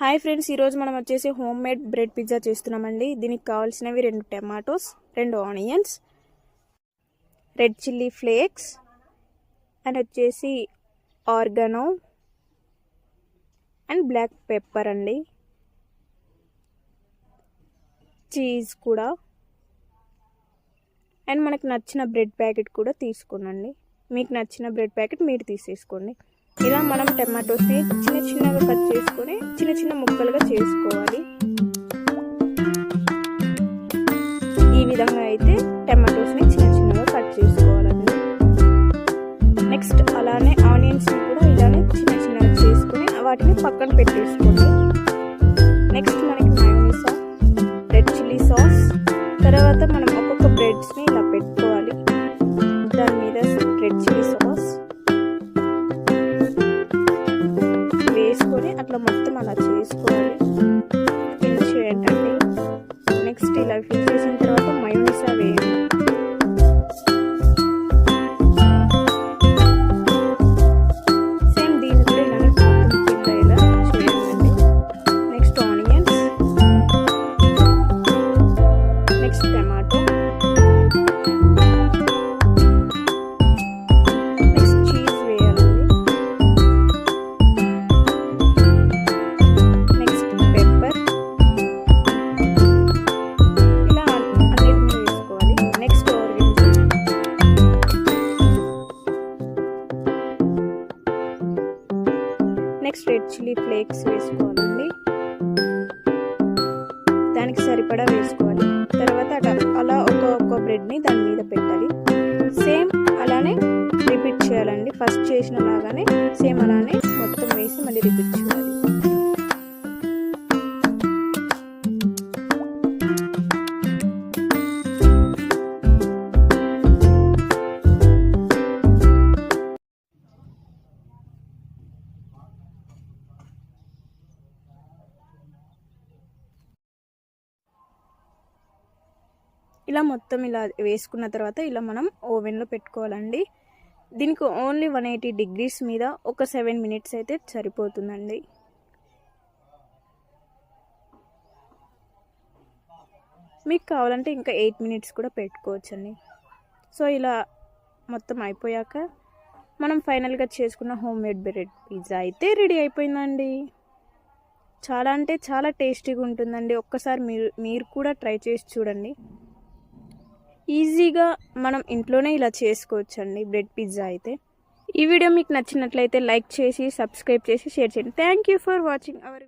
Hi friends, ఈరోజు మనం వచ్చేసి హోమ్ మేడ్ బ్రెడ్ పిజ్జా చేస్తున్నామండి. దీనికి కావాల్సినవి 2 tomatoes, 2 onions, red chilli flakes and వచ్చేసి ఆర్గానో అండ్ బ్లాక్ పెప్పర్ అండి, చీజ్ కూడా అండ్ మనకు నచ్చిన బ్రెడ్ ప్యాకెట్ కూడా తీసుకోండి. మీకు నచ్చిన బ్రెడ్ ప్యాకెట్ మీరు తీసేసుకోండి. ఇలా మనం టమాటోస్ని చిన్న చిన్నగా కట్ చేసుకొని చిన్న చిన్న ముక్కలుగా చేసుకోవాలి. ఈ విధంగా అయితే టమాటోస్ని చిన్న చిన్నగా కట్ చేసుకోవాలండి. నెక్స్ట్ అలానే ఆనియన్స్ని కూడా ఇలానే చిన్న చిన్నగా చేసుకొని వాటిని పక్కన పెట్టేసుకోండి. నెక్స్ట్ మనకి మయోనీస్, రెడ్ చిల్లీ సాస్, తర్వాత మనం ఒక్కొక్క బ్రెడ్స్ని ఇలా పెట్టుకోవాలి. దాని మీద రెడ్ చిల్లీ సాస్ వేసుకొని అట్లా మొత్తం అలా చేసుకోవాలి. ఫిల్ చేయండి. నెక్స్ట్ ఇలా ఫిల్ చేసిన తర్వాత మయోనీస్ వేయండి. సేమ్ దీన్ని కూడా ఇలా మొత్తం ఫిల్ అయ్యేలా చేయండి. Next onions, next tomato, next cheese వేయాలండి. నెక్స్ట్ పెప్పర్, ఇలా అన్నిటిని వేసుకోవాలి. Next orange, next red chilli flakes వేసుకోవాలండి. దానికి సరిపడా వేసుకోవాలి. తర్వాత అలా ఒక్కొక్క బ్రెడ్ని దాని మీద పెట్టాలి. సేమ్ అలానే రిపీట్ చేయాలండి. ఫస్ట్ చేసిన లాగానే సేమ్ అలానే మొత్తం వేసి మళ్ళీ రిపీట్ చేయాలి. ఇలా మొత్తం ఇలా వేసుకున్న తర్వాత ఇలా మనం ఓవెన్లో పెట్టుకోవాలండి. దీనికి ఓన్లీ 180 degrees మీద ఒక 7 minutes అయితే సరిపోతుందండి. మీకు కావాలంటే ఇంకా 8 minutes కూడా పెట్టుకోవచ్చండి. సో ఇలా మొత్తం అయిపోయాక మనం ఫైనల్గా చేసుకున్న హోమ్ మేడ్ బ్రెడ్ పిజ్జా అయితే రెడీ అయిపోయిందండి. చాలా అంటే చాలా టేస్టీగా ఉంటుందండి. ఒక్కసారి మీరు కూడా ట్రై చేసి చూడండి. ఈజీగా మనం ఇంట్లోనే ఇలా చేసుకోవచ్చండి బ్రెడ్ పిజ్జా అయితే. ఈ వీడియో మీకు నచ్చినట్లయితే లైక్ చేసి, సబ్స్క్రైబ్ చేసి, షేర్ చేయండి. Thank you for watching our